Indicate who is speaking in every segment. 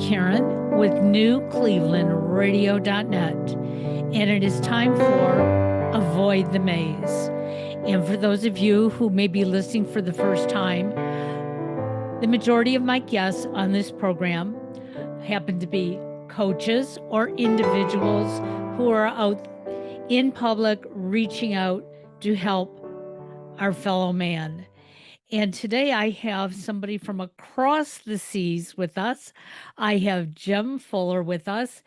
Speaker 1: Karen with newclevelandradio.net, and it is time for Avoid the Maze. And for those of you who may be listening for the first time, the majority of my guests on this program happen to be coaches or individuals who are out in public reaching out to help our fellow man. And today I have somebody from across the seas with us. I have Jem Fuller with us.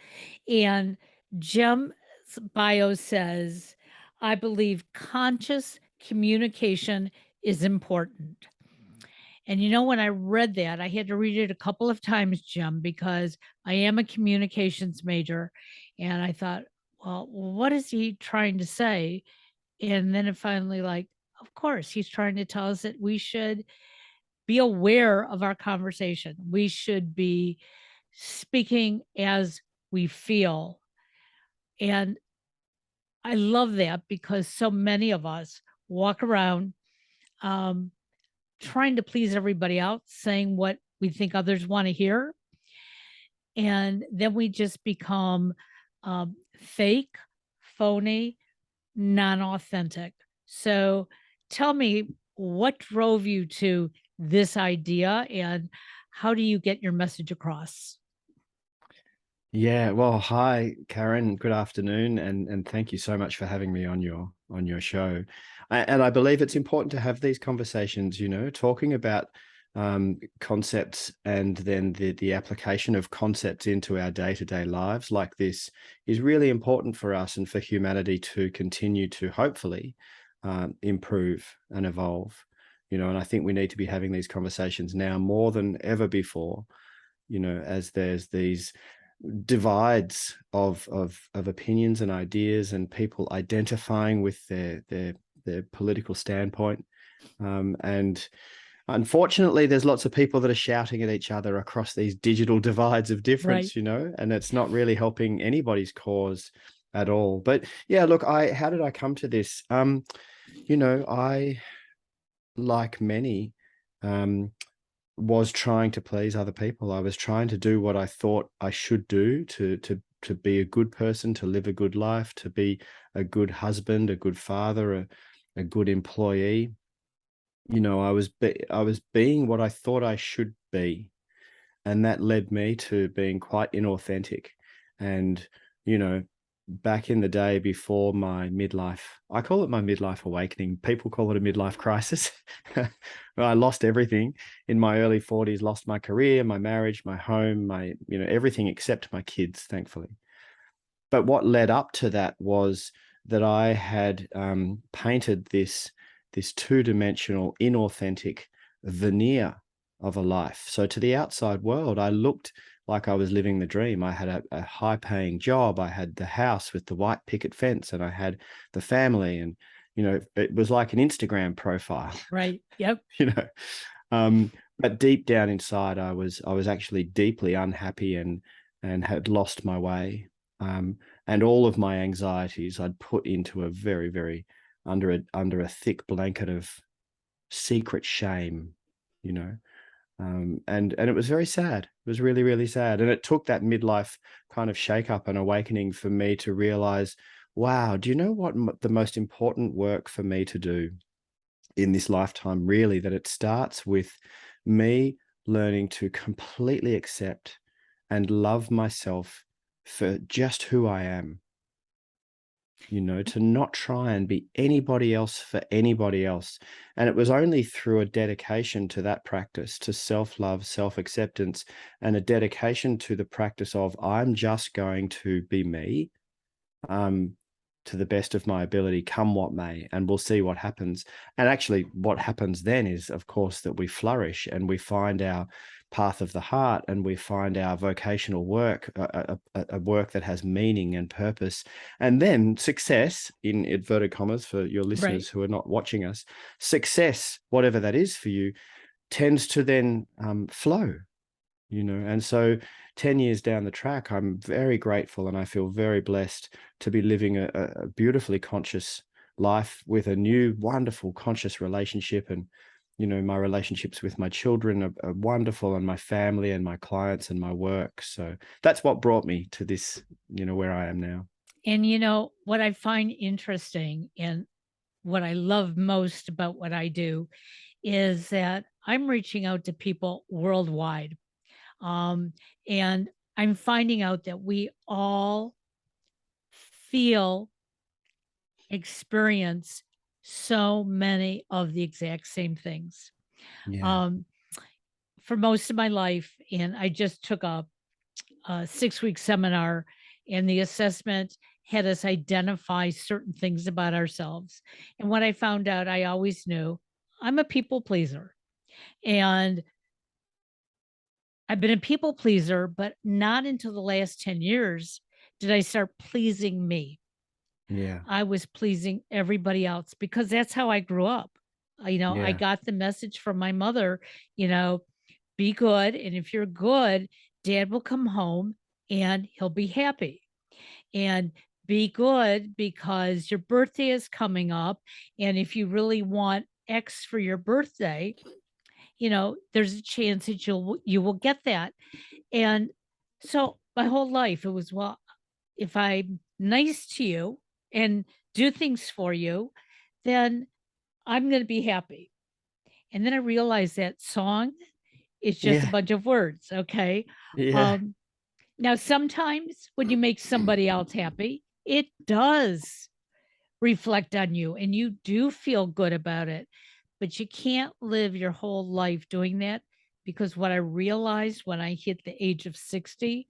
Speaker 1: And Jem's bio says, I believe conscious communication is important. And when I read that, I had to read it a couple of times, Jem, because I am a communications major. And I thought, well, what is he trying to say? And then it finally, of course, he's trying to tell us that we should be aware of our conversation. We should be speaking as we feel. And I love that because so many of us walk around trying to please everybody else, saying what we think others want to hear. And then we just become fake, phony, non authentic. So tell me, what drove you to this idea and how do you get your message across?
Speaker 2: Yeah, well, hi, Karen. Good afternoon, and thank you so much for having me on your show. And I believe it's important to have these conversations, talking about concepts and then the application of concepts into our day-to-day lives like this is really important for us and for humanity to continue to hopefully improve and evolve. And I think we need to be having these conversations now more than ever before, as there's these divides of opinions and ideas and people identifying with their political standpoint. And unfortunately, there's lots of people that are shouting at each other across these digital divides of difference,
Speaker 1: Right.
Speaker 2: And it's not really helping anybody's cause at all. But yeah, look, how did I come to this? I, like many, was trying to please other people. I was trying to do what I thought I should do to be a good person, to live a good life, to be a good husband, a good father, a good employee. I was being what I thought I should be, and that led me to being quite inauthentic. And back in the day before my midlife, I call it my midlife awakening. People call it a midlife crisis. I lost everything in my early 40s, lost my career, my marriage, my home, my, everything except my kids, thankfully. But what led up to that was that I had painted this two-dimensional, inauthentic veneer of a life. So to the outside world, I looked like I was living the dream. I had a high-paying job. I had the house with the white picket fence, and I had the family. And, it was like an Instagram profile.
Speaker 1: Right. Yep.
Speaker 2: But deep down inside, I was actually deeply unhappy and had lost my way. And all of my anxieties I'd put into a very, very under a thick blanket of secret shame, and it was very sad. It was really, really sad. And it took that midlife kind of shake up and awakening for me to realize, wow, do you know what the most important work for me to do in this lifetime, really, that it starts with me learning to completely accept and love myself for just who I am. To not try and be anybody else for anybody else. And it was only through a dedication to that practice, to self-love, self-acceptance, and a dedication to the practice of I'm just going to be me, to the best of my ability, come what may, and we'll see what happens. And actually what happens then is, of course, that we flourish and we find our path of the heart and we find our vocational work, a work that has meaning and purpose. And then success, in inverted commas for your listeners
Speaker 1: Right.
Speaker 2: who are not watching us, success, whatever that is for you, tends to then flow. And so 10 years down the track, I'm very grateful and I feel very blessed to be living a beautifully conscious life with a new, wonderful conscious relationship and my relationships with my children are wonderful, and my family and my clients and my work. So that's what brought me to this, where I am now.
Speaker 1: And what I find interesting and what I love most about what I do is that I'm reaching out to people worldwide. Um, and I'm finding out that we all feel, experience so many of the exact same things.
Speaker 2: Yeah.
Speaker 1: Um, for most of my life, and I just took a 6 week seminar, and the assessment had us identify certain things about ourselves. And what I found out, I always knew I'm a people pleaser. And I've been a people pleaser, but not until the last 10 years did I start pleasing me.
Speaker 2: Yeah.
Speaker 1: I was pleasing everybody else because that's how I grew up. I
Speaker 2: Yeah.
Speaker 1: got the message from my mother, you know, be good. And if you're good, dad will come home and he'll be happy. And be good because your birthday is coming up. And if you really want X for your birthday, there's a chance that you will get that. And so my whole life it was, well, if I'm nice to you and do things for you, then I'm going to be happy. And then I realized that song is just a
Speaker 2: Yeah.
Speaker 1: bunch of words. Okay.
Speaker 2: Yeah.
Speaker 1: Um, Now, sometimes when you make somebody else happy, it does reflect on you and you do feel good about it. But you can't live your whole life doing that because what I realized when I hit the age of 60,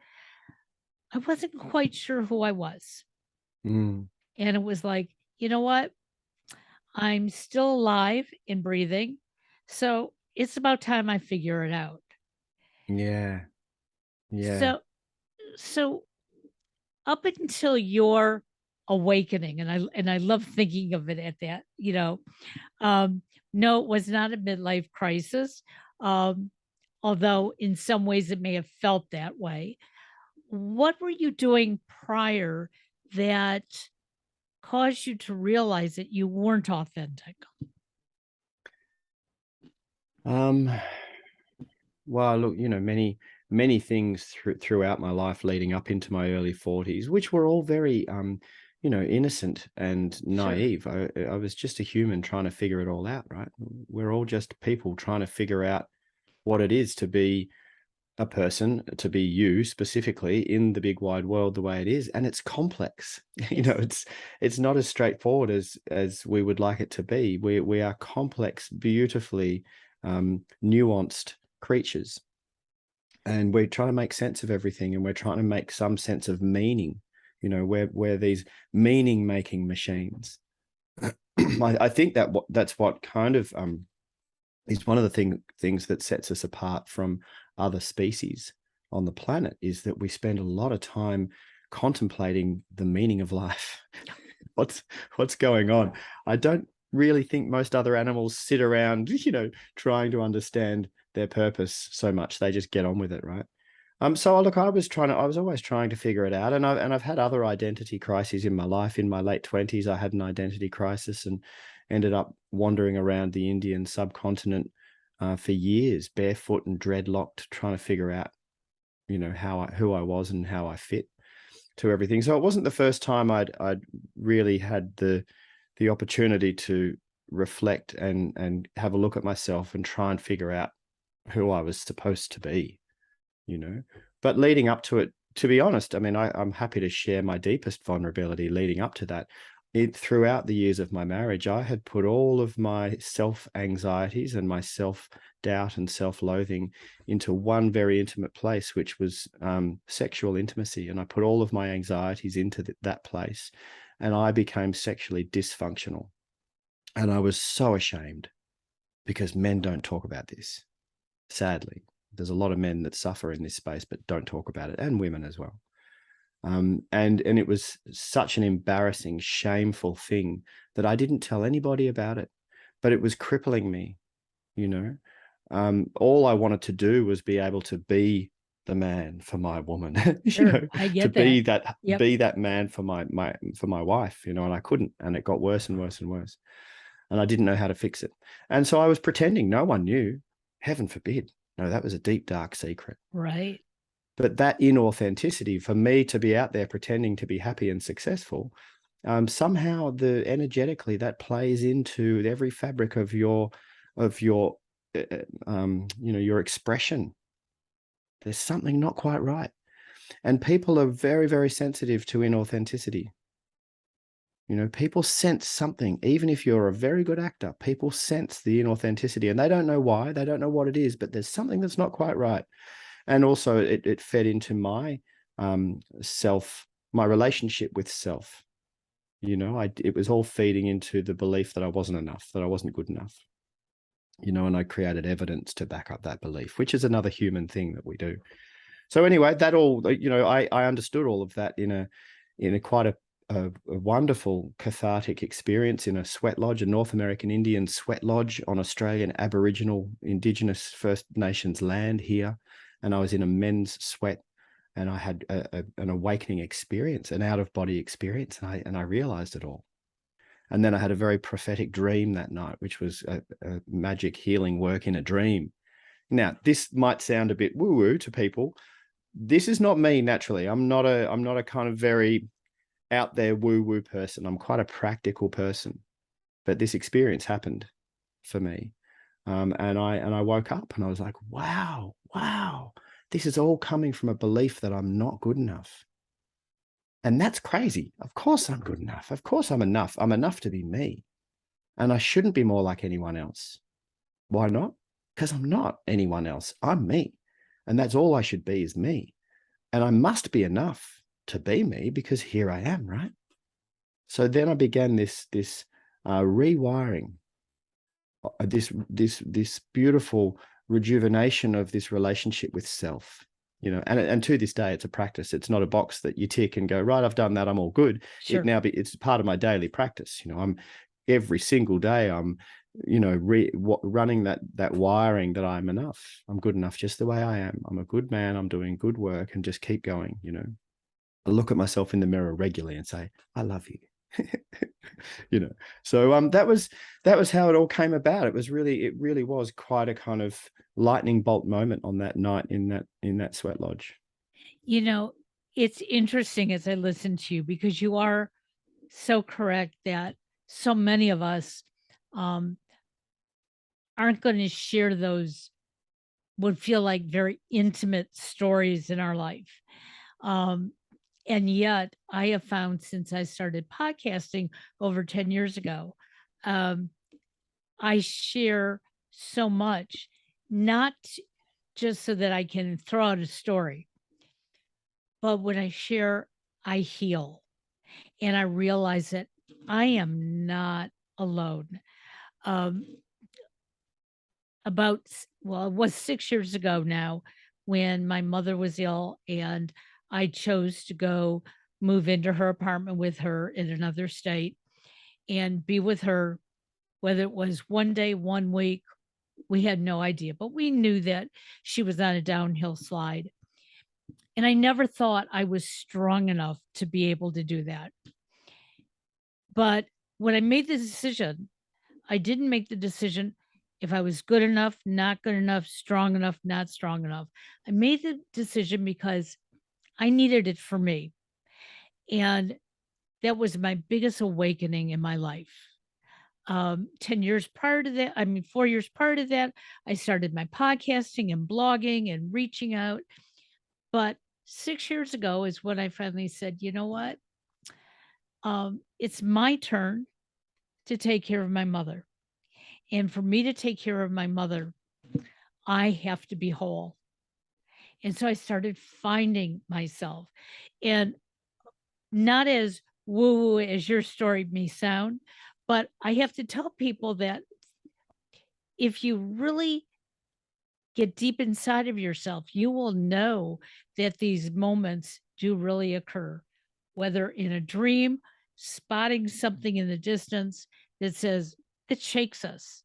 Speaker 1: I wasn't quite sure who I was.
Speaker 2: Mm.
Speaker 1: And it was like, you know what? I'm still alive and breathing. So it's about time I figure it out.
Speaker 2: Yeah. Yeah.
Speaker 1: So, up until your awakening, and I love thinking of it at that, um, no, it was not a midlife crisis. Um, Although in some ways it may have felt that way. What were you doing prior that caused you to realize that you weren't authentic?
Speaker 2: Um, well, look, many things throughout my life leading up into my early 40s, which were all very, innocent and
Speaker 1: Sure.
Speaker 2: naive. I was just a human trying to figure it all out, right? We're all just people trying to figure out what it is to be a person, to be you specifically in the big wide world the way it is, and it's complex.
Speaker 1: Yes.
Speaker 2: It's not as straightforward as we would like it to be. We are complex, beautifully nuanced creatures, and we're trying to make sense of everything, and we're trying to make some sense of meaning. We're these meaning making machines. I think that's what kind of is one of the things that sets us apart from other species on the planet, is that we spend a lot of time contemplating the meaning of life. what's what's going on? I don't really think most other animals sit around, trying to understand their purpose so much. They just get on with it, right? So look, I was always trying to figure it out, and I've had other identity crises in my life. In my late 20s, I had an identity crisis and ended up wandering around the Indian subcontinent for years, barefoot and dreadlocked, trying to figure out, who I was and how I fit to everything. So it wasn't the first time I'd really had the opportunity to reflect and have a look at myself and try and figure out who I was supposed to be, you know. But leading up to it, to be honest, I mean, I'm happy to share my deepest vulnerability leading up to that. Throughout the years of my marriage, I had put all of my self anxieties and my self doubt and self loathing into one very intimate place, which was sexual intimacy. And I put all of my anxieties into that place, and I became sexually dysfunctional. And I was so ashamed because men don't talk about this, sadly. There's a lot of men that suffer in this space but don't talk about it, and women as well. And it was such an embarrassing, shameful thing that I didn't tell anybody about it, but it was crippling me. you know all I wanted to do was be able to be the man for my woman,
Speaker 1: Sure. I
Speaker 2: to
Speaker 1: get that. Yep.
Speaker 2: be that man for my wife, and I couldn't, and it got worse and worse and worse. and I didn't know how to fix it. And so I was pretending no one knew. Heaven forbid. No, that was a deep, dark secret.
Speaker 1: Right.
Speaker 2: But that inauthenticity, for me to be out there pretending to be happy and successful, somehow energetically that plays into every fabric of your your expression. There's something not quite right, and people are very, very sensitive to inauthenticity. People sense something. Even if you're a very good actor, people sense the inauthenticity, and they don't know why, they don't know what it is, but there's something that's not quite right. And also it fed into my my relationship with self. It was all feeding into the belief that I wasn't enough, that I wasn't good enough. And I created evidence to back up that belief, which is another human thing that we do. So anyway, that all, I understood all of that in a quite a wonderful cathartic experience in a sweat lodge, a North American Indian sweat lodge on Australian Aboriginal Indigenous First Nations land here. And I was in a men's sweat, and I had an awakening experience, an out-of-body experience, and I realized it all. And then I had a very prophetic dream that night, which was a magic healing work in a dream. Now, this might sound a bit woo-woo to people. This is not me naturally. I'm not a kind of very out there woo-woo person. I'm quite a practical person. But this experience happened for me. And I woke up and I was like, wow, this is all coming from a belief that I'm not good enough. And that's crazy. Of course I'm good enough. Of course I'm enough. I'm enough to be me. And I shouldn't be more like anyone else. Why not? Because I'm not anyone else. I'm me. And that's all I should be, is me. And I must be enough to be me, because here I am, right? So then I began this rewiring, this beautiful rejuvenation of this relationship with self. And to this day, it's a practice. It's not a box that you tick and go, right, I've done that, I'm all good.
Speaker 1: Sure.
Speaker 2: It's part of my daily practice. I'm every single day, I'm running that wiring that I'm enough. I'm good enough just the way I am. I'm a good man. I'm doing good work, and just keep going. I look at myself in the mirror regularly and say, I love you. So that was how it all came about. It really was quite a kind of lightning bolt moment on that night in that sweat lodge.
Speaker 1: It's interesting as I listen to you, because you are so correct that so many of us aren't going to share those, would feel like very intimate stories in our life. And yet I have found, since I started podcasting over 10 years ago, I share so much, not just so that I can throw out a story, but when I share, I heal. And I realize that I am not alone. Um, it was 6 years ago now, when my mother was ill, and I chose to go move into her apartment with her in another state and be with her, whether it was one day, 1 week, we had no idea, but we knew that she was on a downhill slide. And I never thought I was strong enough to be able to do that. But when I made the decision, I didn't make the decision if I was good enough, not good enough, strong enough, not strong enough. I made the decision because I needed it for me. And that was my biggest awakening in my life. 10 years prior to that, 4 years prior to that, I started my podcasting and blogging and reaching out. But 6 years ago is when I finally said, you know what? It's my turn to take care of my mother. And for me to take care of my mother, I have to be whole. And so I started finding myself, and not as woo woo as your story may sound, but I have to tell people that if you really get deep inside of yourself, you will know that these moments do really occur, whether in a dream, spotting something in the distance that says it shakes us.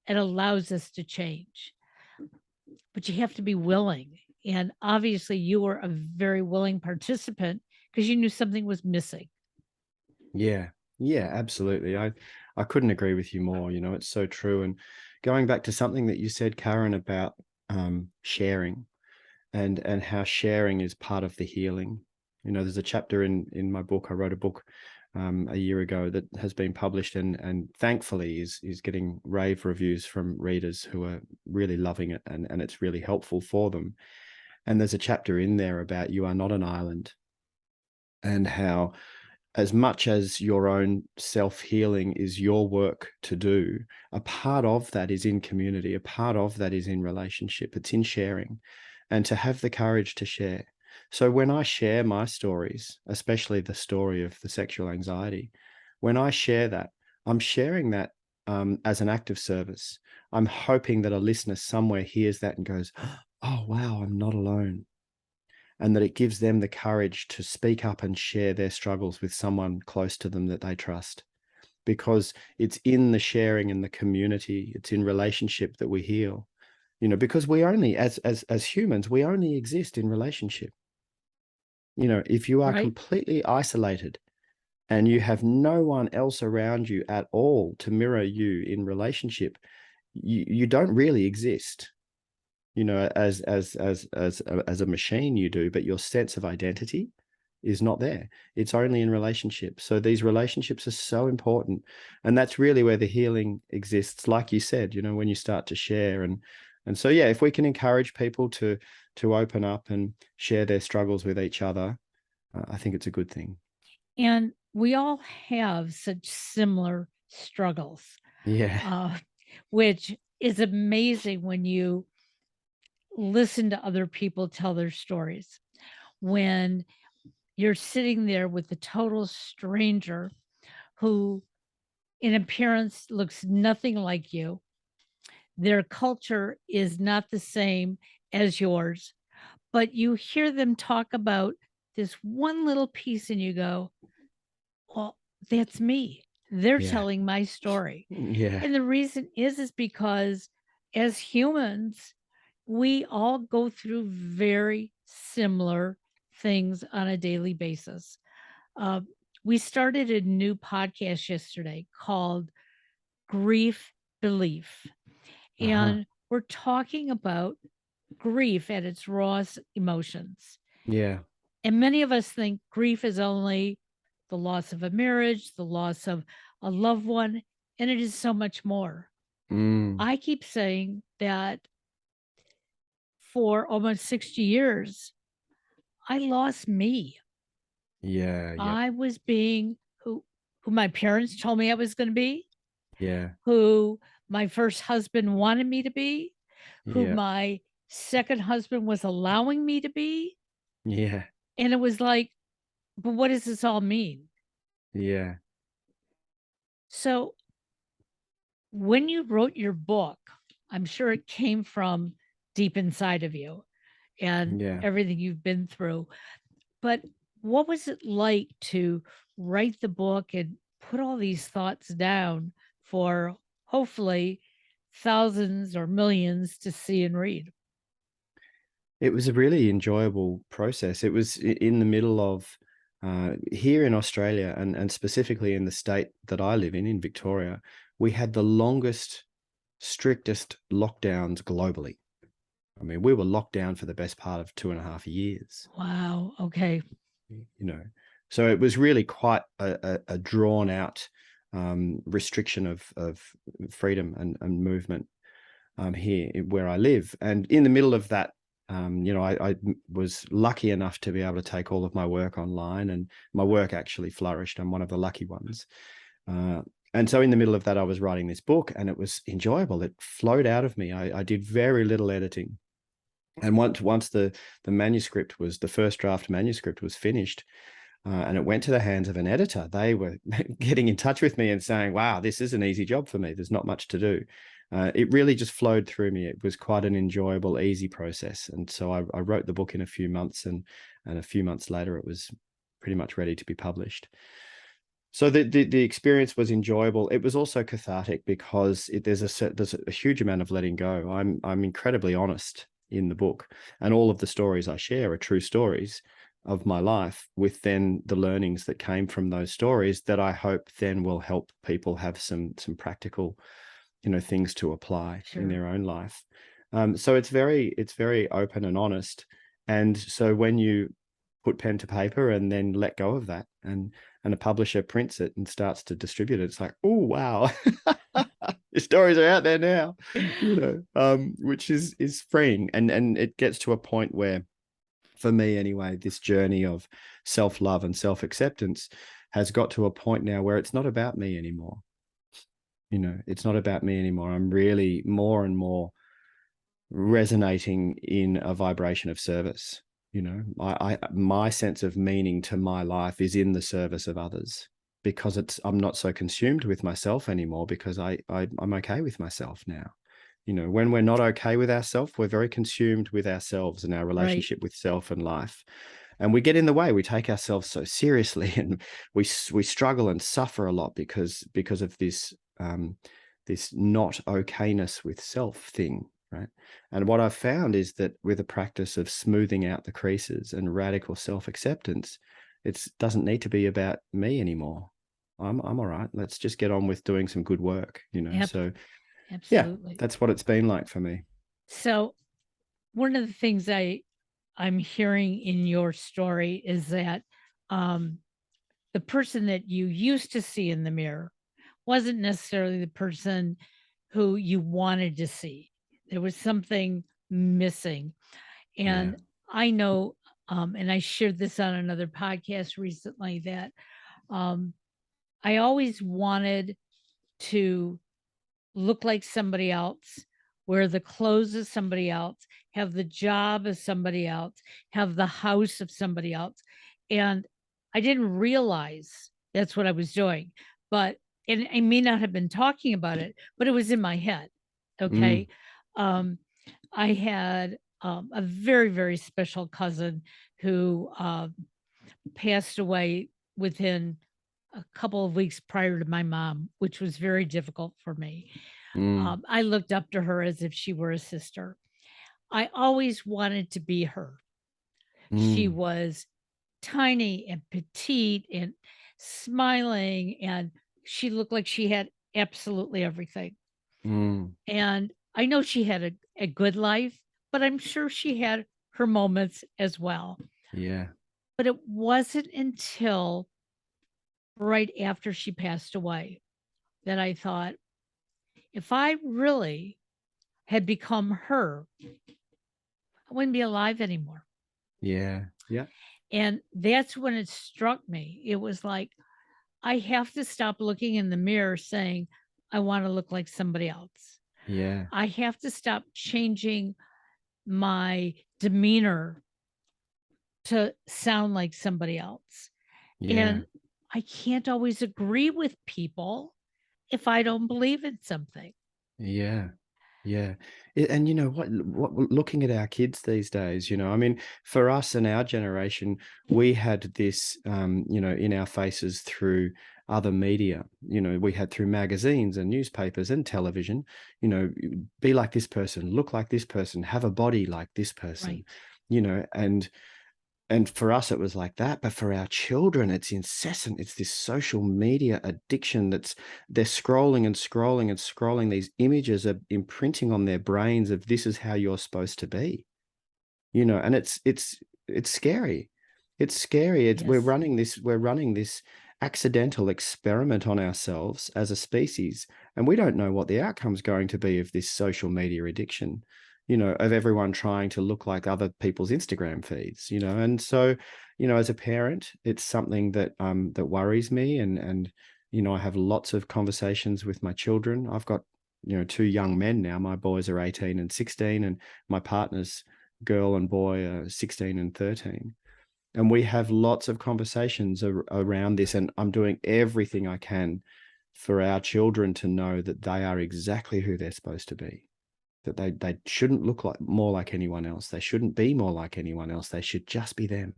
Speaker 1: It allows us to change. But you have to be willing. And obviously, you were a very willing participant because you knew something was missing.
Speaker 2: Yeah, absolutely. I couldn't agree with you more. It's so true. And going back to something that you said, Karen, about sharing and how sharing is part of the healing. There's a chapter in my book. I wrote a book a year ago that has been published and thankfully is getting rave reviews from readers who are really loving it, and it's really helpful for them. And there's a chapter in there about you are not an island, and how as much as your own self-healing is your work to do, a part of that is in community, a part of that is in relationship, it's in sharing, and to have the courage to share. So when I share my stories, especially the story of the sexual anxiety, when I share that, I'm sharing that as an act of service. I'm hoping that a listener somewhere hears that and goes, oh, wow, I'm not alone. And that it gives them the courage to speak up and share their struggles with someone close to them that they trust. Because it's in the sharing and the community, it's in relationship that we heal. Because we only, as humans, we only exist in relationship. If you are
Speaker 1: Right.
Speaker 2: completely isolated and you have no one else around you at all to mirror you in relationship, you don't really exist. As a machine you do, but your sense of identity is not there. It's only in relationships. So these relationships are so important, and that's really where the healing exists. Like you said, when you start to share, and so yeah, if we can encourage people to open up and share their struggles with each other, I think it's a good thing.
Speaker 1: And we all have such similar struggles,
Speaker 2: Yeah.
Speaker 1: uh, which is amazing when you listen to other people tell their stories. When you're sitting there with a total stranger who, in appearance, looks nothing like you, their culture is not the same as yours, but you hear them talk about this one little piece and you go, well, that's me. They're
Speaker 2: Yeah.
Speaker 1: telling my story.
Speaker 2: Yeah.
Speaker 1: And the reason is because as humans, we all go through very similar things on a daily basis. Uh, we started a new podcast yesterday called Grief Belief.
Speaker 2: Uh-huh.
Speaker 1: And we're talking about grief at its rawest emotions.
Speaker 2: Yeah.
Speaker 1: And many of us think grief is only the loss of a marriage, the loss of a loved one, and it is so much more.
Speaker 2: Mm.
Speaker 1: I keep saying that for almost 60 years, I lost me.
Speaker 2: Yeah. Yep.
Speaker 1: I was being who my parents told me I was going to be,
Speaker 2: Yeah.
Speaker 1: who my first husband wanted me to be, who
Speaker 2: Yeah.
Speaker 1: my second husband was allowing me to be.
Speaker 2: Yeah.
Speaker 1: And it was like, but what does this all mean?
Speaker 2: Yeah.
Speaker 1: So when you wrote your book, I'm sure it came from deep inside of you and
Speaker 2: Yeah.
Speaker 1: everything you've been through. But what was it like to write the book and put all these thoughts down for hopefully thousands or millions to see and read?
Speaker 2: It was a really enjoyable process. It was in the middle of here in Australia, and specifically in the state that I live in Victoria, we had the longest, strictest lockdowns globally. I mean, we were locked down for the best part of 2.5 years.
Speaker 1: Wow. Okay.
Speaker 2: you know. So it was really quite a drawn out restriction of freedom and movement here where I live. And in the middle of that, I was lucky enough to be able to take all of my work online, and my work actually flourished. I'm one of the lucky ones. Uh, and so in the middle of that, I was writing this book, and it was enjoyable. It flowed out of me. I did very little editing. And once the first draft manuscript was finished, and it went to the hands of an editor, they were getting in touch with me and saying, wow, this is an easy job for me. There's not much to do. It really just flowed through me. It was quite an enjoyable, easy process. And so I wrote the book in a few months, and a few months later, it was pretty much ready to be published. So the experience was enjoyable. It was also cathartic because there's a huge amount of letting go. I'm incredibly honest in the book, and all of the stories I share are true stories. of my life with then the learnings that came from those stories that I hope then will help people have some practical, things to apply in
Speaker 1: Sure.
Speaker 2: their own life. So it's very open and honest. And so when you put pen to paper and then let go of that, and a publisher prints it and starts to distribute it, it's like, oh wow, your stories are out there now, which is freeing. And it gets to a point where, for me anyway, this journey of self-love and self-acceptance has got to a point now where it's not about me anymore. It's not about me anymore. I'm really more and more resonating in a vibration of service. My sense of meaning to my life is in the service of others, because I'm not so consumed with myself anymore, because I'm okay with myself now. When we're not okay with ourselves, we're very consumed with ourselves and our
Speaker 1: Right.
Speaker 2: relationship with self and life, and we get in the way. We take ourselves so seriously, and we struggle and suffer a lot because of this not okayness with self thing, right? And what I've found is that with a practice of smoothing out the creases and radical self-acceptance, it doesn't need to be about me anymore. I'm all right. Let's just get on with doing some good work,
Speaker 1: Ab-
Speaker 2: So yeah,
Speaker 1: Absolutely.
Speaker 2: that's what it's been like for me.
Speaker 1: So one of the things I'm hearing in your story is that um, the person that you used to see in the mirror wasn't necessarily the person who you wanted to see. There was something missing.
Speaker 2: Yeah.
Speaker 1: And I know, and I shared this on another podcast recently, that um, I always wanted to look like somebody else, wear the clothes of somebody else, have the job of somebody else, have the house of somebody else. And I didn't realize that's what I was doing. But and I may not have been talking about it, but it was in my head.
Speaker 2: Mm,
Speaker 1: Okay. Um, I had a very, very special cousin who passed away within a couple of weeks prior to my mom, which was very difficult for me.
Speaker 2: mm,
Speaker 1: I looked up to her as if she were a sister. I always wanted to be her. She
Speaker 2: mm,
Speaker 1: was tiny and petite and smiling, and she looked like she had absolutely everything.
Speaker 2: mm.
Speaker 1: And I know she had a good life, but I'm sure she had her moments as well.
Speaker 2: Yeah.
Speaker 1: But it wasn't until right after she passed away that I thought, if I really had become her, I wouldn't be alive anymore.
Speaker 2: Yeah. Yeah.
Speaker 1: And that's when it struck me. It was like, I have to stop looking in the mirror saying, I want to look like somebody else.
Speaker 2: Yeah.
Speaker 1: I have to stop changing my demeanor to sound like somebody else.
Speaker 2: Yeah.
Speaker 1: And I can't always agree with people if I don't believe in something.
Speaker 2: Yeah. Yeah. And you know what, looking at our kids these days, I mean, for us and our generation, we had this, in our faces through other media. We had through magazines and newspapers and television, be like this person, look like this person, have a body like this person,
Speaker 1: Right.
Speaker 2: and for us, it was like that. But for our children, it's incessant. It's this social media addiction they're scrolling and scrolling and scrolling. These images are imprinting on their brains of this is how you're supposed to be, and it's scary. It's scary.
Speaker 1: Yes.
Speaker 2: We're running this accidental experiment on ourselves as a species, and we don't know what the outcome's going to be of this social media addiction, of everyone trying to look like other people's Instagram feeds, and so, as a parent, it's something that worries me, and I have lots of conversations with my children. I've got, two young men now. My boys are 18 and 16, and my partner's girl and boy are 16 and 13. And we have lots of conversations around this. And I'm doing everything I can for our children to know that they are exactly who they're supposed to be, that they shouldn't look like more like anyone else. They shouldn't be more like anyone else. They should just be them.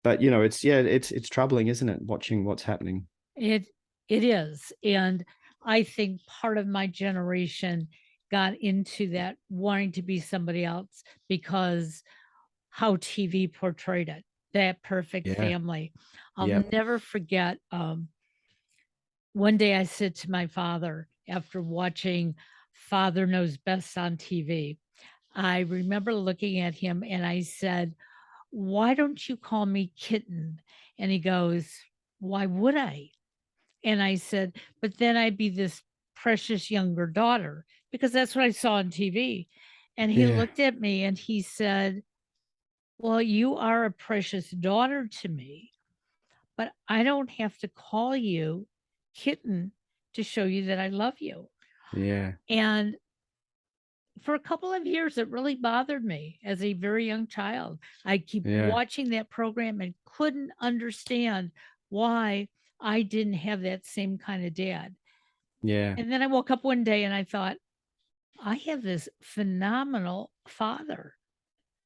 Speaker 2: But it's troubling, isn't it? Watching what's happening.
Speaker 1: It it is. And I think part of my generation got into that wanting to be somebody else because how TV portrayed it. That perfect
Speaker 2: Yeah.
Speaker 1: family. I'll
Speaker 2: Yep.
Speaker 1: never forget, one day I said to my father after watching Father Knows Best on TV, I remember looking at him and I said, "Why don't you call me kitten?" And he goes, "Why would I?" And I said, "But then I'd be this precious younger daughter," because that's what I saw on TV. And he
Speaker 2: Yeah.
Speaker 1: looked at me and he said, "Well, you are a precious daughter to me, but I don't have to call you kitten to show you that I love you."
Speaker 2: Yeah.
Speaker 1: And for a couple of years, it really bothered me as a very young child. I keep
Speaker 2: Yeah.
Speaker 1: watching that program and couldn't understand why I didn't have that same kind of dad.
Speaker 2: Yeah.
Speaker 1: And then I woke up one day and I thought, I have this phenomenal father.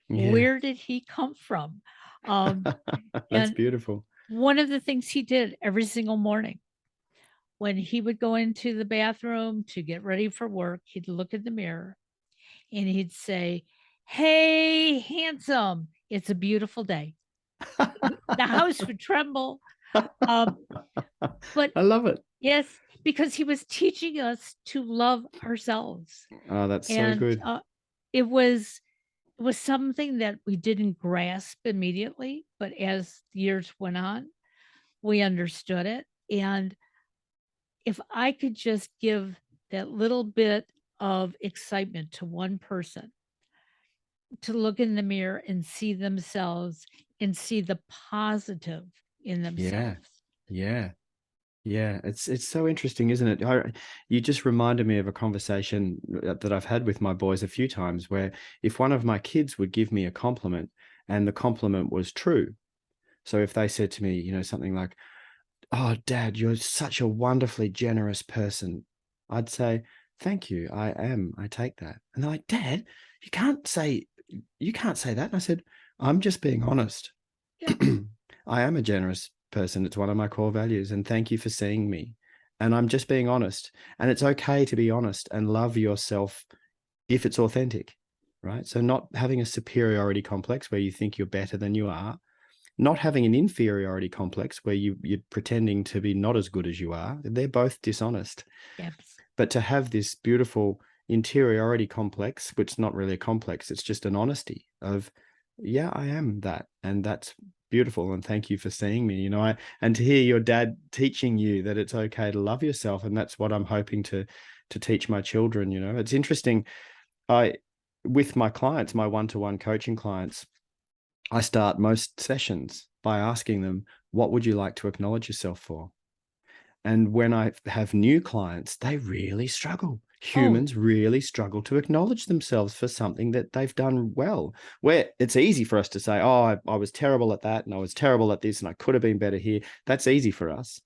Speaker 2: Yeah.
Speaker 1: Where did he come from? Um,
Speaker 2: That's
Speaker 1: and
Speaker 2: beautiful.
Speaker 1: one of the things he did every single morning when he would go into the bathroom to get ready for work, he'd look in the mirror and he'd say, "Hey, handsome, it's a beautiful day." The house would tremble. Um, but
Speaker 2: I love it.
Speaker 1: yes, because he was teaching us to love ourselves.
Speaker 2: Oh, that's so
Speaker 1: And
Speaker 2: good.
Speaker 1: it was something that we didn't grasp immediately, but as years went on, we understood it. And if I could just give that little bit of excitement to one person to look in the mirror and see themselves and see the positive in
Speaker 2: Yeah.
Speaker 1: themselves.
Speaker 2: Yeah. Yeah, it's so interesting, isn't it? You just reminded me of a conversation that I've had with my boys a few times where if one of my kids would give me a compliment and the compliment was true. So if they said to me, something like, "Oh, Dad, you're such a wonderfully generous person," I'd say, "Thank you. I am. I take that." And they're like, "Dad, you can't say that." And I said, "I'm just being honest.
Speaker 1: Yeah.
Speaker 2: I am a generous person. It's one of my core values. And thank you for seeing me. And I'm just being honest. And it's okay to be honest and love yourself if it's authentic, right? So, not having a superiority complex where you think you're better than you are, not having an inferiority complex where you're pretending to be not as good as you are. They're both dishonest.
Speaker 1: Yes.
Speaker 2: But to have this beautiful interiority complex, which is not really a complex, it's just an honesty of, yeah, I am that. And that's beautiful. And thank you for seeing me. And to hear your dad teaching you that it's okay to love yourself. And that's what I'm hoping to teach my children. It's interesting. I with my clients, my one-to-one coaching clients, I start most sessions by asking them, what would you like to acknowledge yourself for? And when I have new clients, they really struggle.
Speaker 1: Oh,
Speaker 2: Humans really struggle to acknowledge themselves for something that they've done well. Where it's easy for us to say, "Oh, I was terrible at that, and I was terrible at this, and I could have been better here." That's easy for us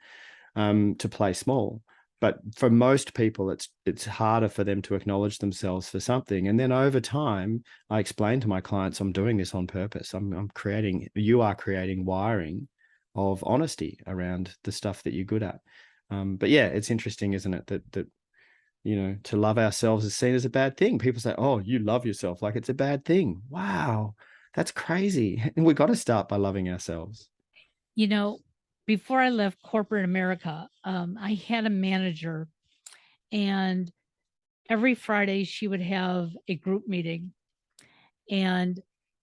Speaker 2: to play small. But for most people, it's harder for them to acknowledge themselves for something. And then over time, I explain to my clients, I'm doing this on purpose. You are creating wiring of honesty around the stuff that you're good at. But yeah, it's interesting, isn't it, that to love ourselves is seen as a bad thing. People say, "Oh, you love yourself," like it's a bad thing. Wow, that's crazy. And we got to start by loving ourselves.
Speaker 1: you know, before I left corporate America, I had a manager, and every Friday she would have a group meeting. And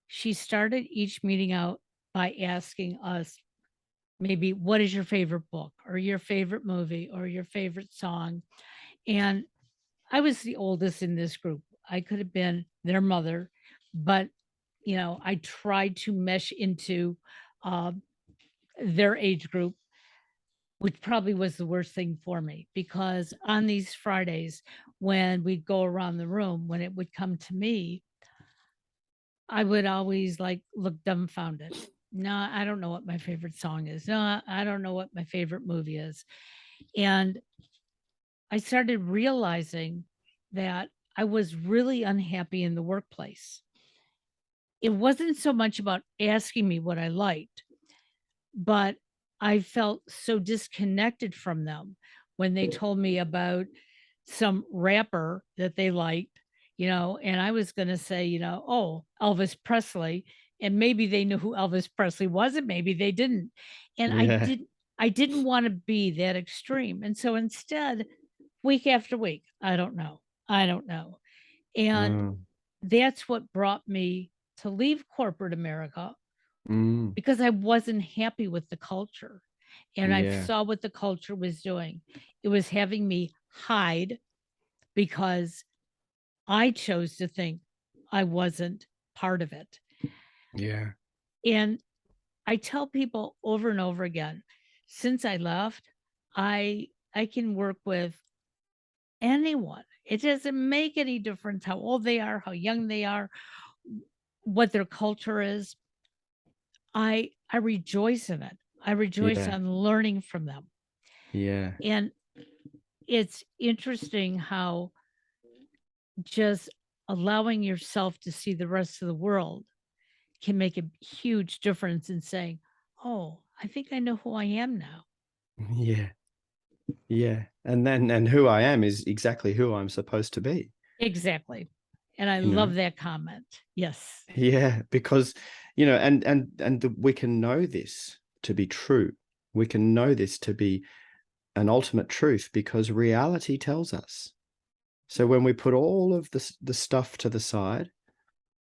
Speaker 1: she started each meeting out by asking us, maybe, what is your favorite book or your favorite movie or your favorite song? And I was the oldest in this group. I could have been their mother, but I tried to mesh into uh, their age group, which probably was the worst thing for me because on these Fridays, when we'd go around the room, when it would come to me, I would always like look dumbfounded. No, I don't know what my favorite song is. No, I don't know what my favorite movie is. And I started realizing that I was really unhappy in the workplace. It wasn't so much about asking me what I liked, but I felt so disconnected from them when they told me about some rapper that they liked, and I was going to say, oh, Elvis Presley. and maybe they knew who Elvis Presley was, and maybe they didn't. And
Speaker 2: Yeah.
Speaker 1: I didn't wanna be that extreme, and so instead, week after week, I don't know, I don't know. And
Speaker 2: Mm,
Speaker 1: that's what brought me to leave corporate America
Speaker 2: mm,
Speaker 1: because I wasn't happy with the culture, and I
Speaker 2: yeah.
Speaker 1: saw what the culture was doing. It was having me hide because I chose to think I wasn't part of it.
Speaker 2: Yeah.
Speaker 1: And I tell people over and over again, since I left, I can work with anyone. It doesn't make any difference how old they are, how young they are, what their culture is. I rejoice in it. I rejoice
Speaker 2: Yeah.
Speaker 1: on learning from them.
Speaker 2: Yeah.
Speaker 1: And it's interesting how just allowing yourself to see the rest of the world can make a huge difference in saying, "Oh, I think I know who I am now."
Speaker 2: Yeah. Yeah. And who I am is exactly who I'm supposed to be,
Speaker 1: Exactly. And I
Speaker 2: you know?
Speaker 1: love that comment. Yes.
Speaker 2: Yeah, because we can know this to be true. We can know this to be an ultimate truth because reality tells us. So when we put all of the stuff to the side,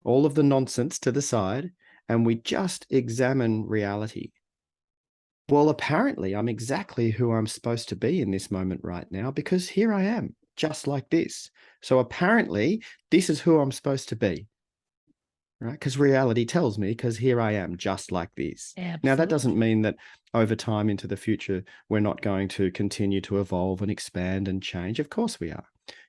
Speaker 2: all of the nonsense to the side, and we just examine reality, well, apparently I'm exactly who I'm supposed to be in this moment right now because here I am, just like this. So apparently this is who I'm supposed to be, right? Because reality tells me, because here I am, just like this. Now, that doesn't
Speaker 1: Absolutely.
Speaker 2: mean that over time into the future, we're not going to continue to evolve and expand and change. Of course we are.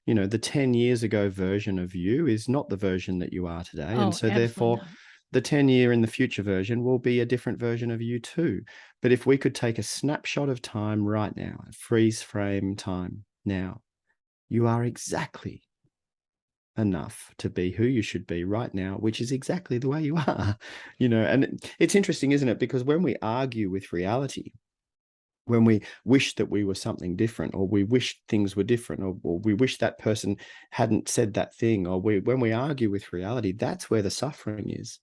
Speaker 2: You know, the 10 years ago version of you is not the version that you are today. And
Speaker 1: Oh,
Speaker 2: so,
Speaker 1: absolutely
Speaker 2: therefore,
Speaker 1: not.
Speaker 2: the 10-year in the future version will be a different version of you too. But if we could take a snapshot of time right now, a freeze frame time now, you are exactly enough to be who you should be right now, which is exactly the way you are. And it's interesting, isn't it? Because when we argue with reality, when we wish that we were something different, or we wish things were different, or we wish that person hadn't said that thing, or when we argue with reality, that's where the suffering is.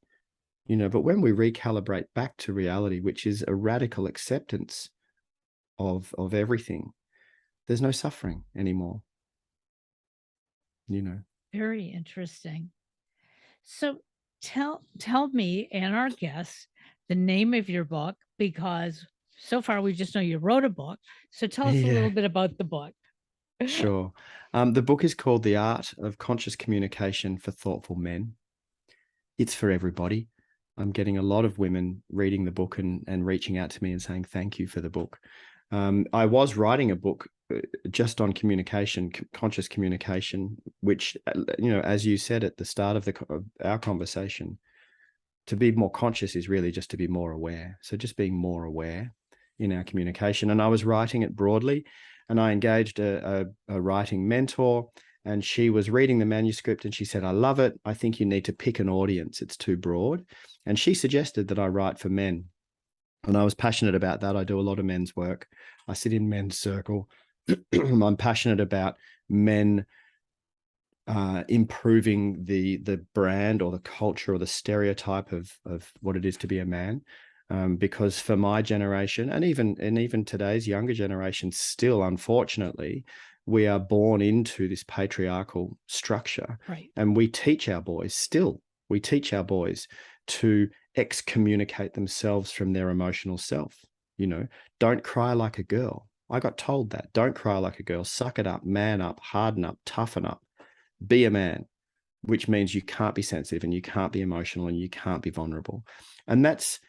Speaker 2: But when we recalibrate back to reality, which is a radical acceptance of everything, there's no suffering anymore, you know.
Speaker 1: Very interesting. So tell me and our guests the name of your book because so far we just know you wrote a book. So tell us a little
Speaker 2: Yeah.
Speaker 1: bit about the book.
Speaker 2: Sure. The book is called The Art of Conscious Communication for Thoughtful Men. It's for everybody. I'm getting a lot of women reading the book and reaching out to me and saying thank you for the book. I was writing a book just on communication, conscious communication, which, as you said at the start of our conversation, to be more conscious is really just to be more aware. So just being more aware in our communication. And I was writing it broadly, and I engaged a writing mentor, and she was reading the manuscript and she said, I love it. I think you need to pick an audience. It's too broad. And she suggested that I write for men. And I was passionate about that. I do a lot of men's work. I sit in men's circle. I'm passionate about men improving the brand or the culture or the stereotype of what it is to be a man. Because for my generation and even today's younger generation, still unfortunately, we are born into this patriarchal structure,
Speaker 1: Right.
Speaker 2: and we teach our boys to excommunicate themselves from their emotional self. You know, don't cry like a girl. I got told that. Don't cry like a girl. Suck it up, man up, harden up, toughen up, be a man, which means you can't be sensitive and you can't be emotional and you can't be vulnerable. And that's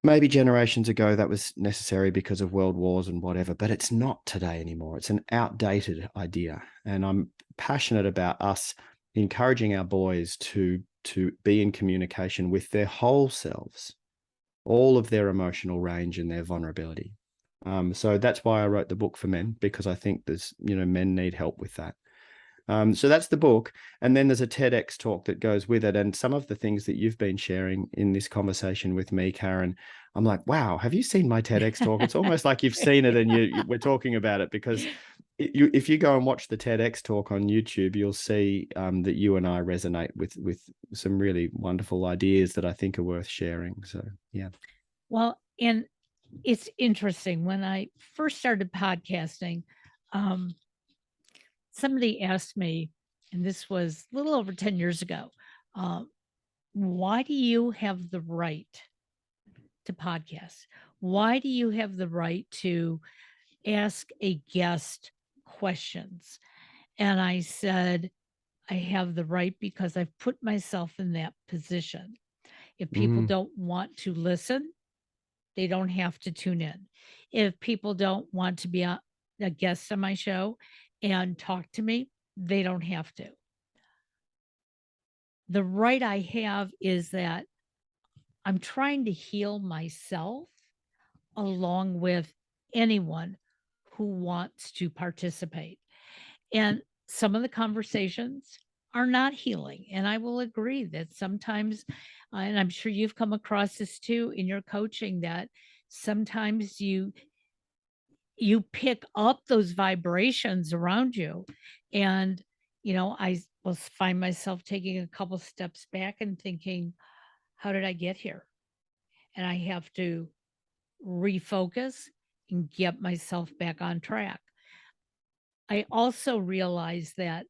Speaker 2: maybe generations ago that was necessary because of world wars and whatever, but it's not today anymore. It's an outdated idea. And I'm passionate about us encouraging our boys to be in communication with their whole selves, all of their emotional range and their vulnerability. So that's why I wrote the book for men, because I think men need help with that. So that's the book. And then there's a TEDx talk that goes with it. And some of the things that you've been sharing in this conversation with me, Karen, I'm like, wow, have you seen my TEDx talk? It's almost like you've seen it and we're talking about it, because if you go and watch the TEDx talk on YouTube, you'll see that you and I resonate with some really wonderful ideas that I think are worth sharing. So, yeah.
Speaker 1: Well, and it's interesting. When I first started podcasting, um, somebody asked me, and this was a little over 10 years ago, why do you have the right to podcast? Why do you have the right to ask a guest questions? And I said, I have the right because I've put myself in that position. If people
Speaker 2: Mm,
Speaker 1: don't want to listen, they don't have to tune in. If people don't want to be a guest on my show and talk to me, they don't have to. The right I have is that I'm trying to heal myself along with anyone who wants to participate. And some of the conversations are not healing. And I will agree that sometimes, and I'm sure you've come across this too in your coaching, that sometimes you pick up those vibrations around you. And, I will find myself taking a couple steps back and thinking, how did I get here? And I have to refocus and get myself back on track. I also realize that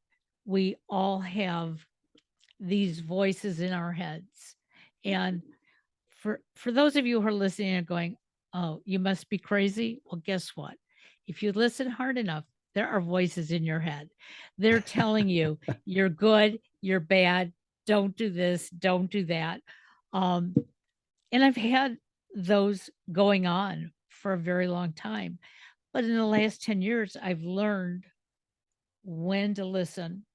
Speaker 1: we all have these voices in our heads. And for those of you who are listening and going, "Oh, you must be crazy." Well, guess what? If you listen hard enough, there are voices in your head. They're telling you you're good, you're bad, don't do this, don't do that. Um, and I've had those going on for a very long time. But in the last 10 years, I've learned when to listen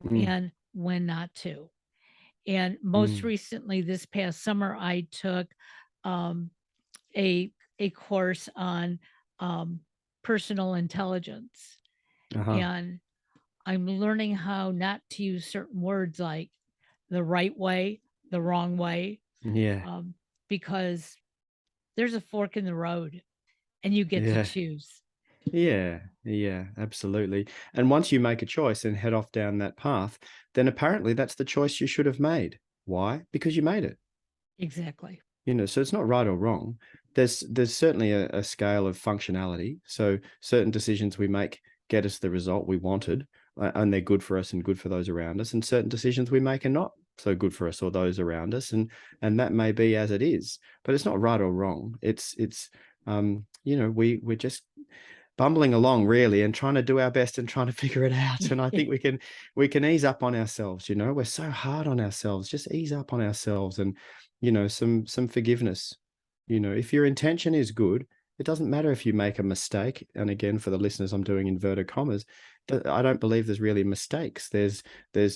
Speaker 2: mm,
Speaker 1: and when not to. And most
Speaker 2: mm.
Speaker 1: recently, this past summer, I took um, a a course on um, personal intelligence,
Speaker 2: Uh-huh.
Speaker 1: and I'm learning how not to use certain words like the right way, the wrong way,
Speaker 2: Yeah.
Speaker 1: um, because there's a fork in the road, and you get to
Speaker 2: Yeah.
Speaker 1: choose.
Speaker 2: Yeah, yeah, absolutely. And once you make a choice and head off down that path, then apparently that's the choice you should have made. Why? Because you made it.
Speaker 1: Exactly.
Speaker 2: So it's not right or wrong. There's certainly a scale of functionality. So certain decisions we make get us the result we wanted, and they're good for us and good for those around us. And certain decisions we make are not so good for us or those around us, and that may be as it is. But it's not right or wrong. It's we're just bumbling along really and trying to do our best and trying to figure it out. And I think we can ease up on ourselves. We're so hard on ourselves. Just ease up on ourselves, and some forgiveness. If your intention is good, it doesn't matter if you make a mistake. And again, for the listeners, I'm doing inverted commas, I don't believe there's really mistakes. There's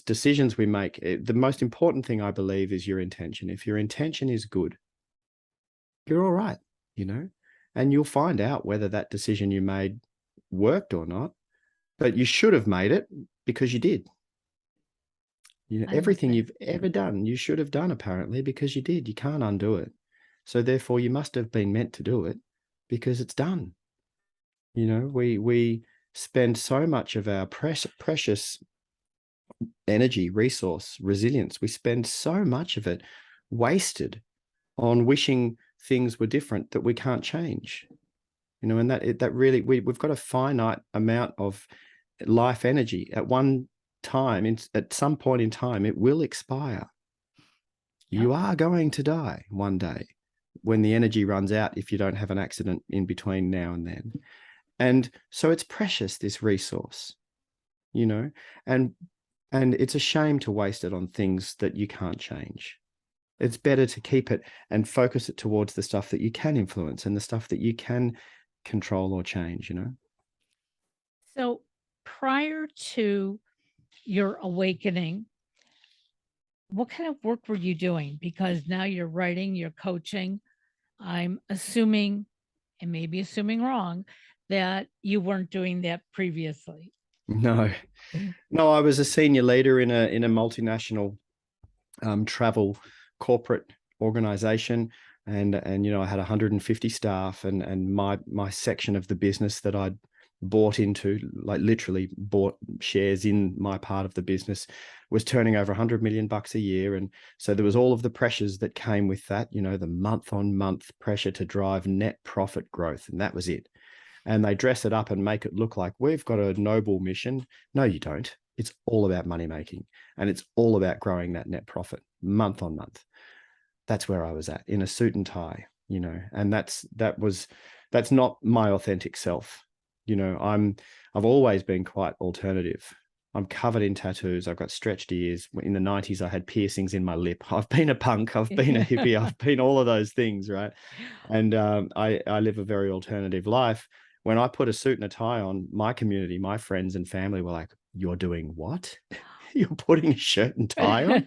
Speaker 2: decisions we make. The most important thing I believe is your intention. If your intention is good, you're all right, you know, and you'll find out whether that decision you made worked or not. But you should have made it because you did.
Speaker 1: I love
Speaker 2: Everything
Speaker 1: that.
Speaker 2: you've ever done, you should have done apparently because you did. You can't undo it. So therefore, you must have been meant to do it because it's done. We spend so much of our precious energy, resource, resilience. We spend so much of it wasted on wishing things were different that we can't change. And that really we've got a finite amount of life energy. At one time, at some point in time, it will expire.
Speaker 1: Yep.
Speaker 2: You are going to die one day when the energy runs out, if you don't have an accident in between now and then. And so it's precious, this resource, you know, and and it's a shame to waste it on things that you can't change. It's better to keep it and focus it towards the stuff that you can influence and the stuff that you can control or change.
Speaker 1: So prior to your awakening, what kind of work were you doing? Because now you're writing, you're coaching. I'm assuming, and maybe assuming wrong, that you weren't doing that previously.
Speaker 2: No, no, I was a senior leader in a multinational travel corporate organization, and I had 150 staff, and my section of the business that I'd bought into, like literally bought shares in my part of the business, was turning over 100 million bucks a year. And so there was all of the pressures that came with that, the month on month pressure to drive net profit growth, and that was it. And they dress it up and make it look like we've got a noble mission. No, you don't. It's all about money making, and it's all about growing that net profit month on month. That's where I was at, in a suit and tie, and that's not my authentic self. I've always been quite alternative. I'm covered in tattoos. I've got stretched ears. In the 90s, I had piercings in my lip. I've been a punk. I've been a hippie. I've been all of those things, right? And I live a very alternative life. When I put a suit and a tie on, my community, my friends and family were like, "You're doing what? You're putting a shirt and tie on?"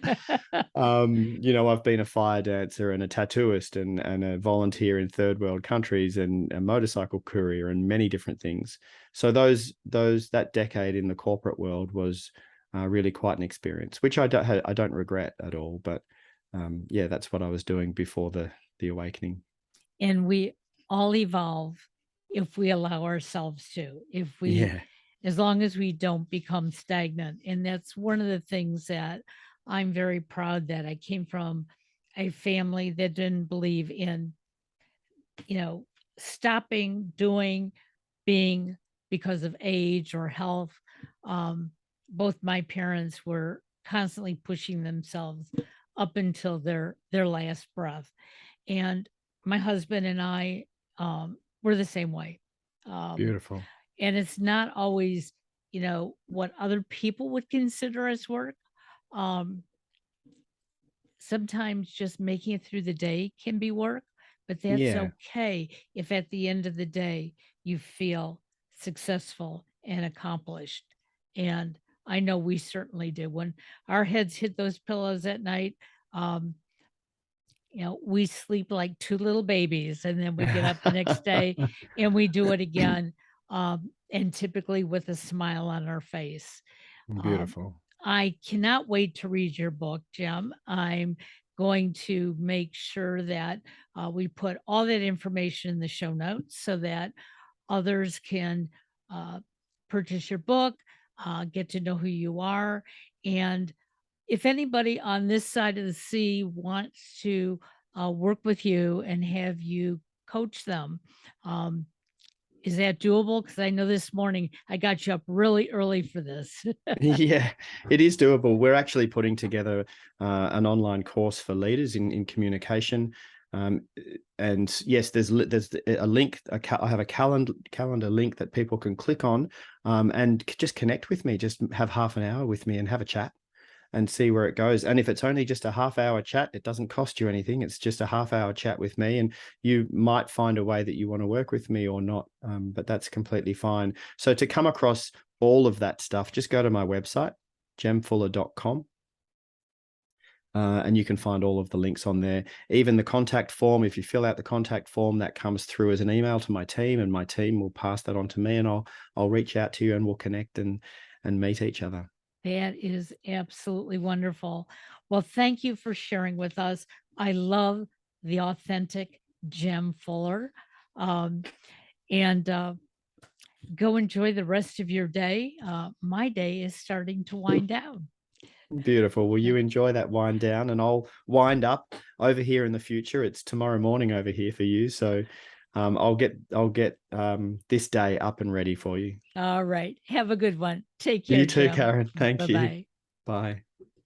Speaker 2: I've been a fire dancer and a tattooist and a volunteer in third world countries and a motorcycle courier and many different things. So that decade in the corporate world was really quite an experience, which I don't regret at all. But yeah, that's what I was doing before the awakening.
Speaker 1: And we all evolve if we allow ourselves to,
Speaker 2: Yeah,
Speaker 1: as long as we don't become stagnant. And that's one of the things that I'm very proud that I came from a family that didn't believe in, stopping doing, being because of age or health. Um, Both my parents were constantly pushing themselves up until their last breath. And my husband and I were the same way. Um,
Speaker 2: beautiful.
Speaker 1: and it's not always, what other people would consider as work. Um, Sometimes just making it through the day can be work, but that's
Speaker 2: Yeah.
Speaker 1: okay if at the end of the day you feel successful and accomplished. And I know we certainly do. When our heads hit those pillows at night, um, we sleep like two little babies, and then we get up the next day and we do it again, and typically with a smile on our face. Um,
Speaker 2: Beautiful.
Speaker 1: I cannot wait to read your book, Jim. I'm going to make sure that we put all that information in the show notes so that others can uh, purchase your book, get to know who you are. And if anybody on this side of the sea wants to work with you and have you coach them, um, is that doable? Because I know this morning I got you up really early for this.
Speaker 2: Yeah, it is doable. We're actually putting together an online course for leaders in communication. Um, and yes, there's a link. I have a calendar link that people can click on, and just connect with me. Just have half an hour with me and have a chat and see where it goes. And if it's only just a half-hour chat, it doesn't cost you anything. It's just a half-hour chat with me, and you might find a way that you want to work with me or not. But that's completely fine. So to come across all of that stuff, just go to my website, gemfuller.com. And you can find all of the links on there. Even the contact form, if you fill out the contact form, that comes through as an email to my team, and my team will pass that on to me, and I'll reach out to you, and we'll connect and meet each other.
Speaker 1: That is absolutely wonderful. Well, thank you for sharing with us. I love the authentic Jem Fuller. Um, and Go enjoy the rest of your day. My day is starting to wind down.
Speaker 2: Beautiful. Will
Speaker 1: Yeah.
Speaker 2: you enjoy that wind down? And I'll wind up over here in the future. It's tomorrow morning over here for you. So I'll get this day up and ready for you.
Speaker 1: All right. Have a good one. Take care,
Speaker 2: You too,
Speaker 1: Jim.
Speaker 2: Karen. Thank
Speaker 1: Bye
Speaker 2: you.
Speaker 1: bye.
Speaker 2: Bye.